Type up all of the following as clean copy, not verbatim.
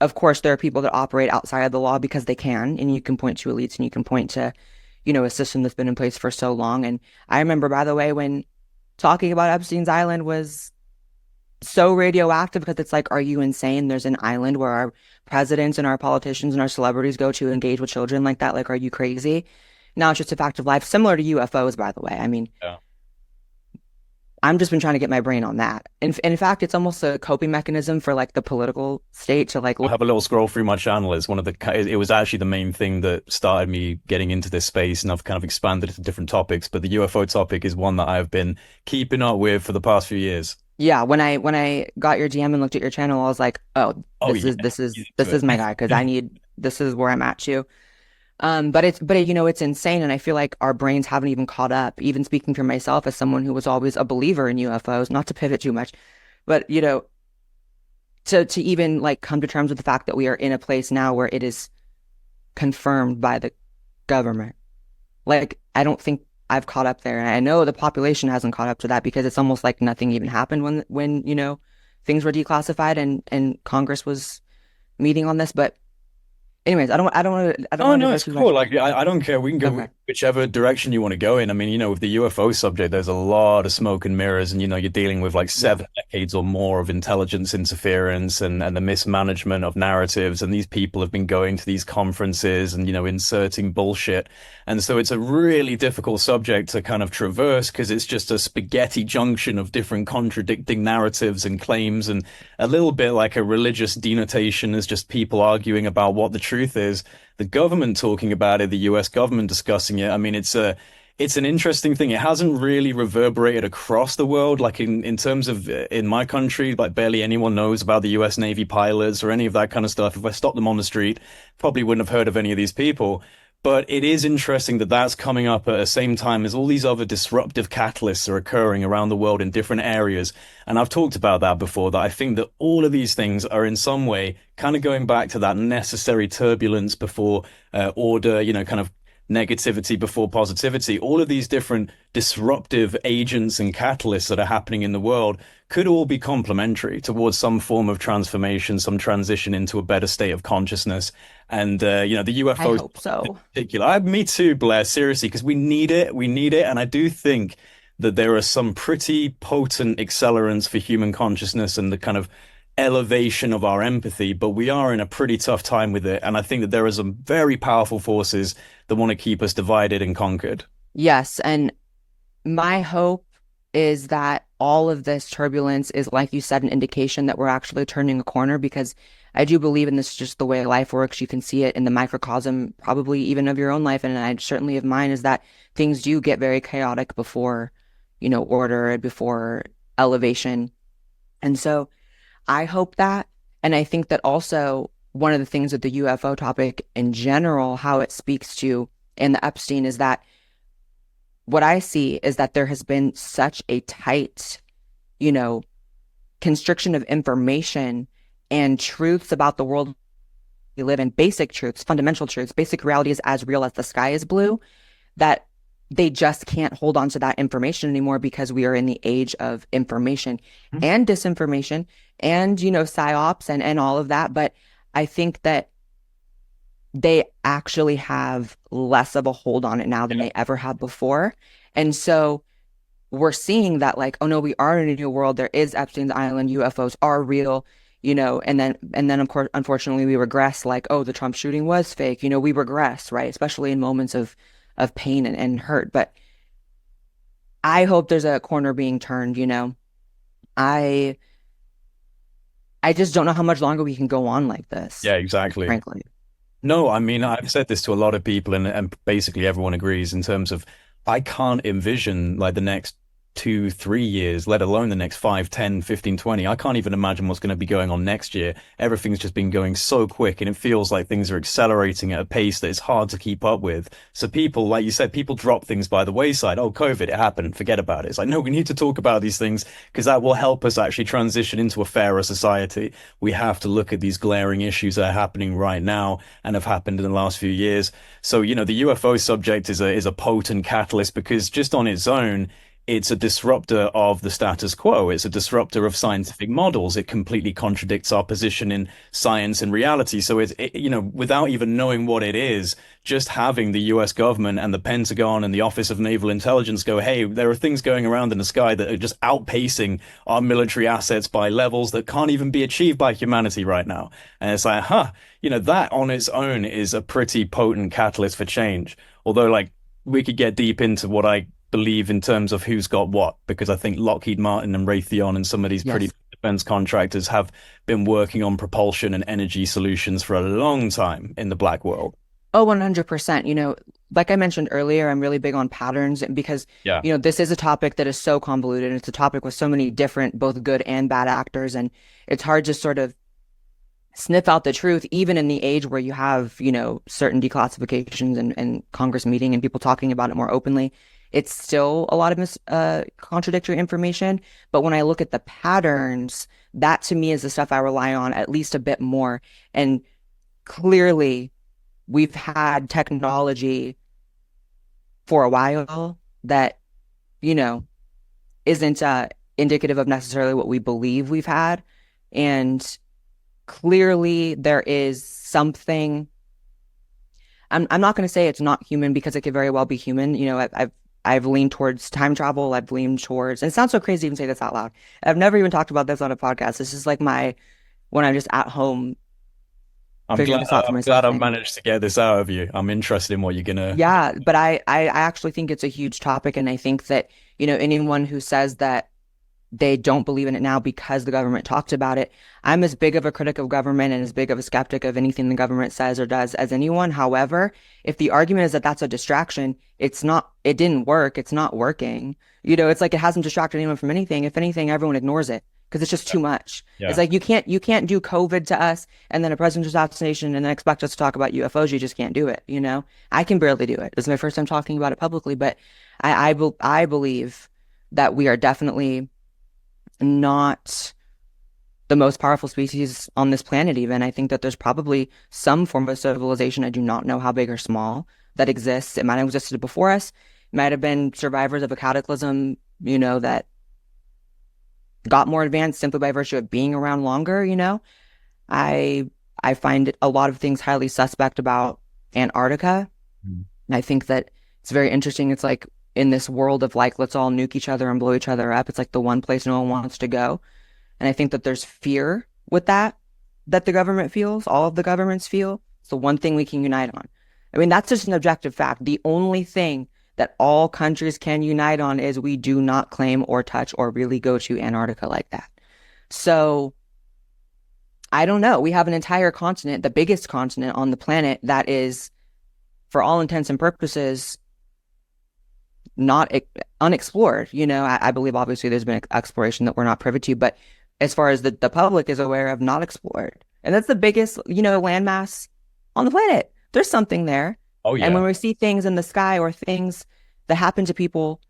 of course, there are people that operate outside of the law because they can, and you can point to elites and you can point to, a system that's been in place for so long. And I remember, by the way, when talking about Epstein's Island was so radioactive because it's like, are you insane? There's an island where our presidents and our politicians and our celebrities go to engage with children like that. Like, are you crazy? Now it's just a fact of life, similar to UFOs, by the way. I mean, Yeah. I'm just been trying to get my brain on that. And in fact, it's almost a coping mechanism for like the political state to like I have a little scroll through my channel. It's one of the, it was actually the main thing that started me getting into this space, and I've kind of expanded it to different topics. But the UFO topic is one that I've been keeping up with for the past few years. yeah, when I got your DM and looked at your channel, I was like, oh, Oh this yeah, is this is get this into is my guy because I need this is where I'm at too. But it's insane, and I feel like our brains haven't even caught up. Even speaking for myself as someone who was always a believer in UFOs, not to pivot too much, but to even like come to terms with the fact that we are in a place now where it is confirmed by the government. Like, I don't think I've caught up there. And I know the population hasn't caught up to that because it's almost like nothing even happened when things were declassified and Congress was meeting on this. But anyways, I don't Oh want to no, divert it's too much. cool. Like I don't care. We can go Okay. whichever direction you want to go in. I mean, with the UFO subject, there's a lot of smoke and mirrors, and you're dealing with like Yeah. 7 decades or more of intelligence interference and the mismanagement of narratives. And these people have been going to these conferences and inserting bullshit. And so it's a really difficult subject to kind of traverse because it's just a spaghetti junction of different contradicting narratives and claims, and a little bit like a religious denotation is just people arguing about what the truth is, the government talking about it, the US government discussing it. I mean, it's an interesting thing. It hasn't really reverberated across the world, like in terms of in my country, like barely anyone knows about the US Navy pilots or any of that kind of stuff. If I stopped them on the street, probably wouldn't have heard of any of these people. But it is interesting that that's coming up at the same time as all these other disruptive catalysts are occurring around the world in different areas. And I've talked about that before, that I think that all of these things are in some way kind of going back to that necessary turbulence before order, kind of negativity before positivity. All of these different disruptive agents and catalysts that are happening in the world could all be complementary towards some form of transformation, some transition into a better state of consciousness. And the I UFOs hope in so. particular, me too, Blair, seriously, because we need it. We need it. And I do think that there are some pretty potent accelerants for human consciousness and the kind of elevation of our empathy, but we are in a pretty tough time with it. And I think that there are some very powerful forces that want to keep us divided and conquered. Yes, and my hope is that all of this turbulence is, like you said, an indication that we're actually turning a corner because I do believe, and this is just the way life works. You can see it in the microcosm, probably even of your own life, and I certainly of mine, is that things do get very chaotic before, order, before elevation. And so I hope that. And I think that also one of the things with the UFO topic in general, how it speaks to and the Epstein is that what I see is that there has been such a tight, you know, constriction of information and truths about the world we live in, basic truths, fundamental truths, basic reality is as real as the sky is blue, that they just can't hold on to that information anymore because we are in the age of information and disinformation and, psyops and all of that. But I think that they actually have less of a hold on it now than Yeah. they ever have before. And so we're seeing that like, oh no, we are in a new world. There is Epstein's Island, UFOs are real, and then of course, unfortunately, we regress like, oh, the Trump shooting was fake. We regress, right? Especially in moments of pain and hurt. But I hope there's a corner being turned. I I just don't know how much longer we can go on like this, Yeah, exactly. frankly. No, I mean, I've said this to a lot of people, and basically everyone agrees in terms of I can't envision like the next 2, 3 years, let alone the next 5, 10, 15, 20. I can't even imagine what's going to be going on next year. Everything's just been going so quick, and it feels like things are accelerating at a pace that is hard to keep up with. So people, like you said, people drop things by the wayside. Oh, COVID, it happened. Forget about it. It's like, no, we need to talk about these things because that will help us actually transition into a fairer society. We have to look at these glaring issues that are happening right now and have happened in the last few years. So, the UFO subject is a potent catalyst because just on its own, it's a disruptor of the status quo. It's a disruptor of scientific models. It completely contradicts our position in science and reality. So without even knowing what it is, just having the US government and the Pentagon and the Office of Naval Intelligence go, hey, there are things going around in the sky that are just outpacing our military assets by levels that can't even be achieved by humanity right now. And it's like, that on its own is a pretty potent catalyst for change. Although, like, we could get deep into what I believe in terms of who's got what, because I think Lockheed Martin and Raytheon and some of these pretty Yes. defense contractors have been working on propulsion and energy solutions for a long time in the black world. Oh, 100%. Like I mentioned earlier, I'm really big on patterns because, Yeah. this is a topic that is so convoluted. It's a topic with so many different, both good and bad actors. And it's hard to sort of sniff out the truth, even in the age where you have, certain declassifications and Congress meeting and people talking about it more openly. It's still a lot of contradictory information. But when I look at the patterns, that to me is the stuff I rely on at least a bit more. And clearly, we've had technology for a while that, you know, isn't indicative of necessarily what we believe we've had. And clearly there is something. I'm not going to say it's not human because it could very well be human. I've leaned towards time travel. I've leaned towards, and it sounds so crazy to even say this out loud. I've never even talked about this on a podcast. This is like when I'm just at home I'm figuring glad this out for I'm glad myself I've thing. managed to get this out of you. I'm interested in what you're gonna. Yeah, but I actually think it's a huge topic, and I think that, anyone who says that they don't believe in it now because the government talked about it, I'm as big of a critic of government and as big of a skeptic of anything the government says or does as anyone. However, if the argument is that that's a distraction, it's not, it didn't work, it's not working. It's like it hasn't distracted anyone from anything. If anything, everyone ignores it because it's just too much. It's Yeah. like you can't do COVID to us and then a presidential assassination and then expect us to talk about UFOs. You just can't do it. I can barely do it. This is my first time talking about it publicly, but I believe that we are definitely not the most powerful species on this planet, even. I think that there's probably some form of civilization, I do not know how big or small, that exists. It might have existed before us. It might have been survivors of a cataclysm, that got more advanced simply by virtue of being around longer. I I find a lot of things highly suspect about Antarctica. Mm. And I think that it's very interesting. It's like in this world of like, let's all nuke each other and blow each other up. It's like the one place no one wants to go. And I think that there's fear with that the government feels, all of the governments feel. It's the one thing we can unite on. I mean, that's just an objective fact. The only thing that all countries can unite on is we do not claim or touch or really go to Antarctica like that. So I don't know. We have an entire continent, the biggest continent on the planet, that is, for all intents and purposes, not unexplored. I believe obviously there's been exploration that we're not privy to, but as far as the public is aware of, not explored. And that's the biggest, landmass on the planet. There's something there. Oh And when yeah. we see things in the sky or things that happen to people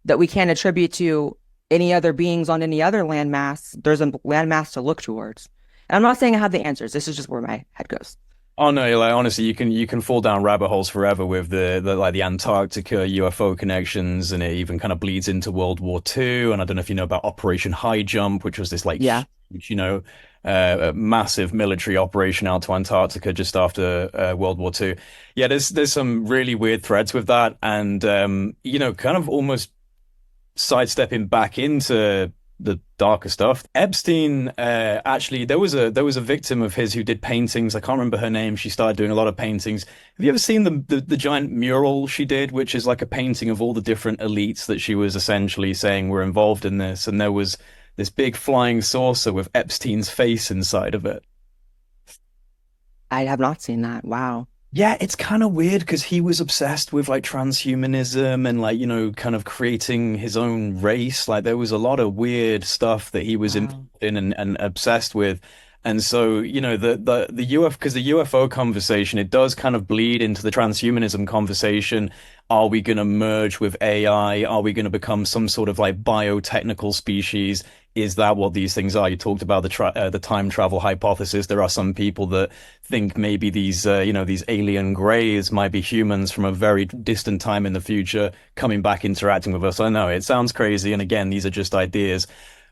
that we can't attribute to any other beings on any other landmass, there's a landmass to look towards. And I'm not saying I have the answers. This is just where my head goes. Oh no, like honestly, you can fall down rabbit holes forever with the like the Antarctica UFO connections, and it even kind of bleeds into World War II. And I don't know if you know about Operation High Jump, which was this like Yeah. huge, massive military operation out to Antarctica just after World War II. Yeah, there's some really weird threads with that, and kind of almost sidestepping back into the darker stuff. Epstein, actually, there was a victim of his who did paintings. I can't remember her name. She started doing a lot of paintings. Have you ever seen the giant mural she did, which is like a painting of all the different elites that she was essentially saying were involved in this? And there was this big flying saucer with Epstein's face inside of it. I have not seen that. Wow. Yeah, it's kind of weird because he was obsessed with like transhumanism and like, kind of creating his own race. Like there was a lot of weird stuff that he was involved Wow. in and obsessed with. And so, the because the UFO conversation, it does kind of bleed into the transhumanism conversation. Are we going to merge with AI? Are we going to become some sort of like biotechnical species? is that what these things are? You talked about the time travel hypothesis. There are some people that think maybe these these alien greys might be humans from a very distant time in the future coming back interacting with us. I know it sounds crazy, and again, these are just ideas.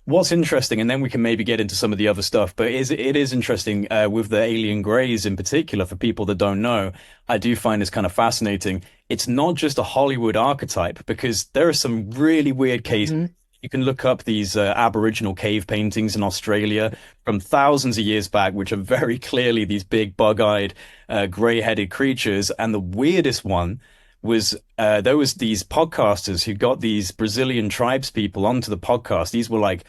What's interesting, and then we can maybe get into some of the other stuff, but it is interesting with the alien greys in particular. For people that don't know, I do find this kind of fascinating. It's not just a Hollywood archetype because there are some really weird cases. Hmm. You can look up these Aboriginal cave paintings in Australia from thousands of years back, which are very clearly these big, bug-eyed, gray-headed creatures. And the weirdest one was there was these podcasters who got these Brazilian tribes people onto the podcast. These were like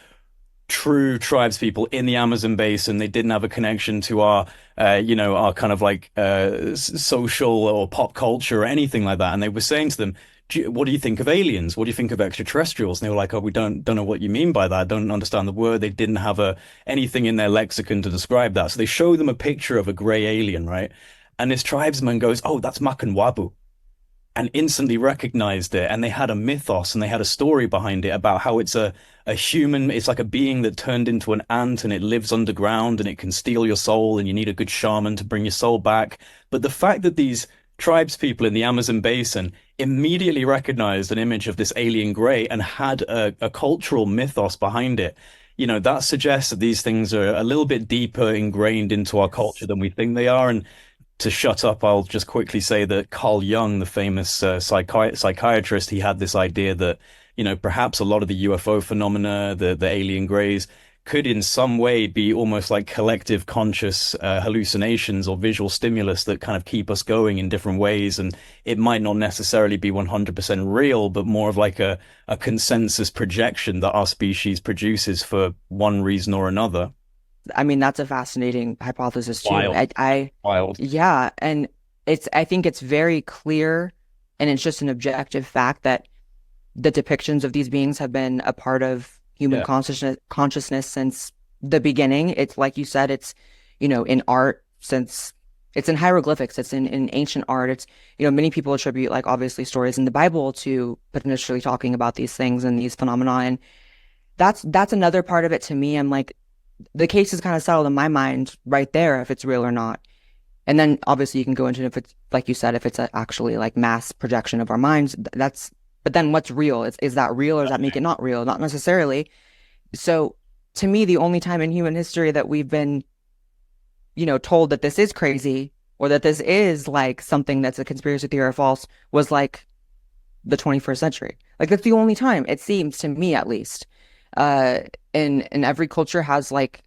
true tribes people in the Amazon basin. They didn't have a connection to our, our kind of like social or pop culture or anything like that. And they were saying to them, what do you think of aliens? What do you think of extraterrestrials? And they were like, oh, we don't know what you mean by that. I don't understand the word. They didn't have anything in their lexicon to describe that. So they show them a picture of a gray alien, right? And this tribesman goes, oh, that's Makanwabu, and instantly recognized it. And they had a mythos and they had a story behind it about how a human, it's like a being that turned into an ant and it lives underground and it can steal your soul and you need a good shaman to bring your soul back. But the fact that these tribes people in the Amazon basin immediately recognized an image of this alien gray and had a cultural mythos behind it, that suggests that these things are a little bit deeper ingrained into our culture than we think they are. And to shut up, I'll just quickly say that Carl Jung, the famous psychiatrist, he had this idea that, perhaps a lot of the UFO phenomena, the alien greys, could in some way be almost like collective conscious hallucinations or visual stimulus that kind of keep us going in different ways. And it might not necessarily be 100% real, but more of like a consensus projection that our species produces for one reason or another. I mean, that's a fascinating hypothesis too. Wild, wild. Yeah, and I think it's very clear, and it's just an objective fact that the depictions of these beings have been a part of human Yeah, consciousness since the beginning. It's like you said, it's, in art since it's in hieroglyphics, it's in ancient art. It's, many people attribute like obviously stories in the Bible to potentially talking about these things and these phenomena. And that's another part of it to me. I'm like, the case is kind of settled in my mind right there if it's real or not. And then obviously you can go into if it's like you said, if it's actually like mass projection of our minds, but then what's real? Is that real or does that make it not real? Not necessarily. So to me, the only time in human history that we've been, told that this is crazy or that this is like something that's a conspiracy theory or false was like the 21st century. Like that's the only time it seems to me at least. Uh, and every culture has like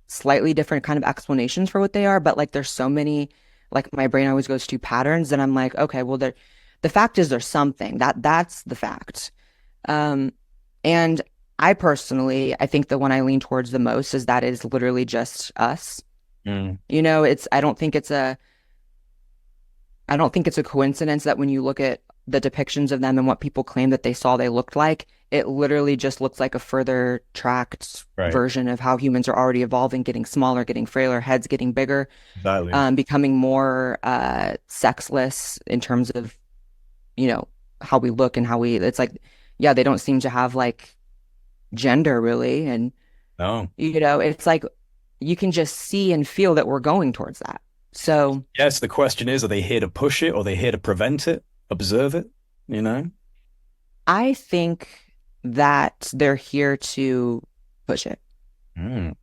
slightly different kind of explanations for what they are, but like there's so many, like my brain always goes to patterns and I'm like, okay, well the fact is there's something that's the fact. And I personally, I think the one I lean towards the most is that is literally just us. Mm, It's I don't think it's a coincidence that when you look at the depictions of them and what people claim that they saw they looked like, it literally just looks like a further tracked right. version of how humans are already evolving, getting smaller, getting frailer, heads getting bigger, Exactly. becoming more sexless in terms of, how we look and it's like, yeah, they don't seem to have like gender really. And, No. it's like you can just see and feel that we're going towards that. So Yes, the question is, are they here to push it or are they here to prevent it, observe it? You know? I think that they're here to push it. Mm,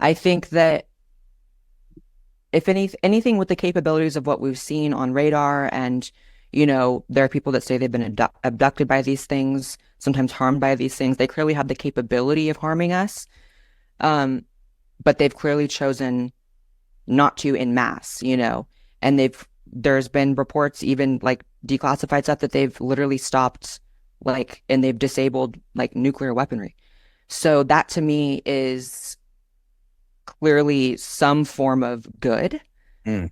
I think that if anything with the capabilities of what we've seen on radar and, there are people that say they've been abducted by these things, sometimes harmed by these things. They clearly have the capability of harming us. But they've clearly chosen not to in mass, and there's been reports, even like declassified stuff, that they've literally stopped like, and they've disabled like nuclear weaponry. So that to me is clearly some form of good. mm,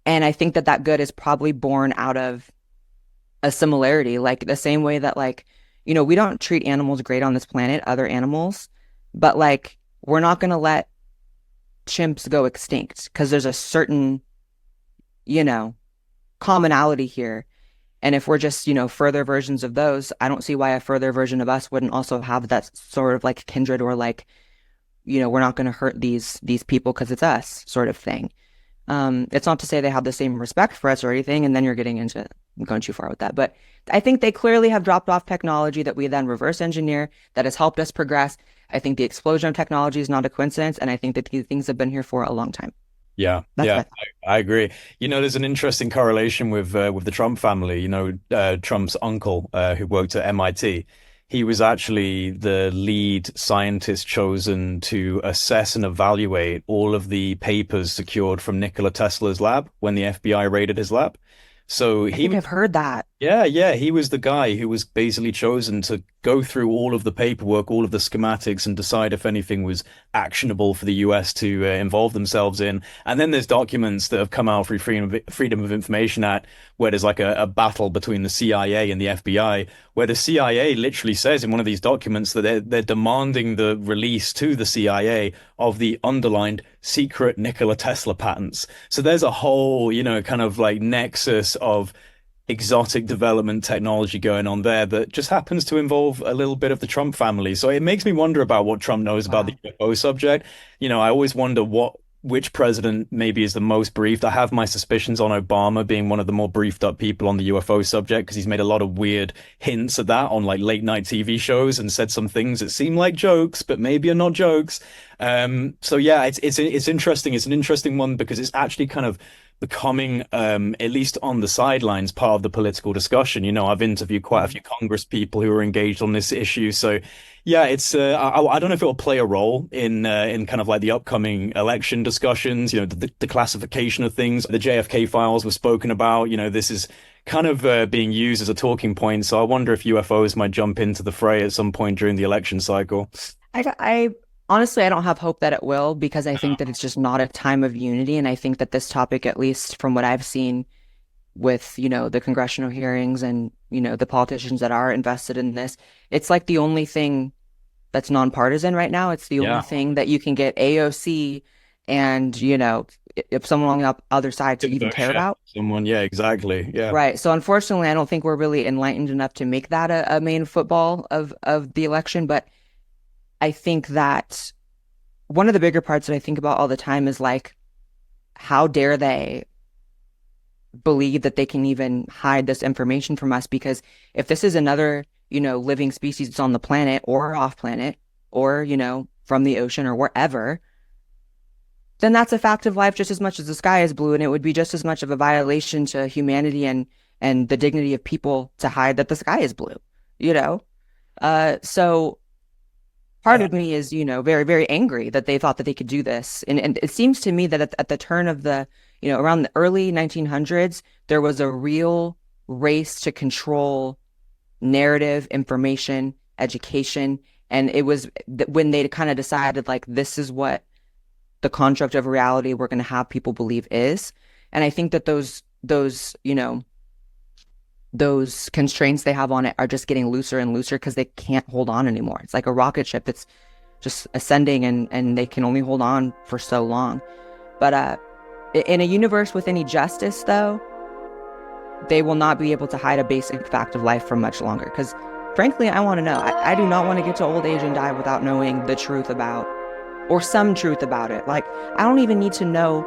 And I think that good is probably born out of a similarity, like the same way that like, we don't treat animals great on this planet, other animals, but like, we're not going to let chimps go extinct because there's a certain, commonality here. And if we're just, further versions of those, I don't see why a further version of us wouldn't also have that sort of like kindred or like, we're not going to hurt these people because it's us sort of thing. It's not to say they have the same respect for us or anything, and then you're getting into going too far with that. But I think they clearly have dropped off technology that we then reverse engineer that has helped us progress. I think the explosion of technology is not a coincidence, and I think that these things have been here for a long time. Yeah, That's yeah, my thought. I agree. There's an interesting correlation with the Trump family. Trump's uncle, who worked at MIT. He was actually the lead scientist chosen to assess and evaluate all of the papers secured from Nikola Tesla's lab when the FBI raided his lab. So I he think was I've heard that. yeah, yeah, he was the guy who was basically chosen to go through all of the paperwork, all of the schematics, and decide if anything was actionable for the US to involve themselves in. And then there's documents that have come out through Freedom of Information Act, where there's like a battle between the CIA and the FBI, where the CIA literally says in one of these documents that they're demanding the release to the CIA of the underlined secret Nikola Tesla patents. So there's a whole, kind of like nexus of exotic development technology going on there that just happens to involve a little bit of the Trump family. So it makes me wonder about what Trump knows about the Wow. UFO subject. I always wonder which president maybe is the most briefed. I have my suspicions on Obama being one of the more briefed up people on the UFO subject because he's made a lot of weird hints at that on like late night TV shows and said some things that seem like jokes, but maybe are not jokes. So yeah, it's interesting. It's an interesting one because it's actually kind of becoming, at least on the sidelines, part of the political discussion. I've interviewed quite a few Congress people who are engaged on this issue. So, yeah, it's I don't know if it will play a role in kind of like the upcoming election discussions. The classification of things. The JFK files were spoken about. This is kind of being used as a talking point. So I wonder if UFOs might jump into the fray at some point during the election cycle. I honestly, I don't have hope that it will because I think that it's just not a time of unity. And I think that this topic, at least from what I've seen with, the congressional hearings and, the politicians that are invested in this, it's like the only thing that's nonpartisan right now. It's the only Yeah, thing that you can get AOC and, if someone on the other side to even care about. someone. Yeah, exactly. Yeah. Right. So unfortunately, I don't think we're really enlightened enough to make that a main football of the election. But I think that one of the bigger parts that I think about all the time is like, how dare they believe that they can even hide this information from us? Because if this is another, living species that's on the planet or off planet or, from the ocean or wherever, then that's a fact of life just as much as the sky is blue. And it would be just as much of a violation to humanity and the dignity of people to hide that the sky is blue, you know? So part Yeah. of me is, very, very angry that they thought that they could do this. And it seems to me that at the turn of the, around the early 1900s, there was a real race to control narrative, information, education. And it was when they kind of decided, like, this is what the construct of reality we're going to have people believe is. And I think that those constraints they have on it are just getting looser and looser because they can't hold on anymore. It's like a rocket ship that's just ascending and they can only hold on for so long. But in a universe with any justice, though, they will not be able to hide a basic fact of life for much longer. Because frankly, I want to know. I do not want to get to old age and die without knowing the truth about, or some truth about it. Like, I don't even need to know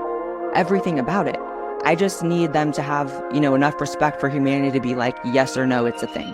everything about it. I just need them to have, enough respect for humanity to be like, yes or no, it's a thing.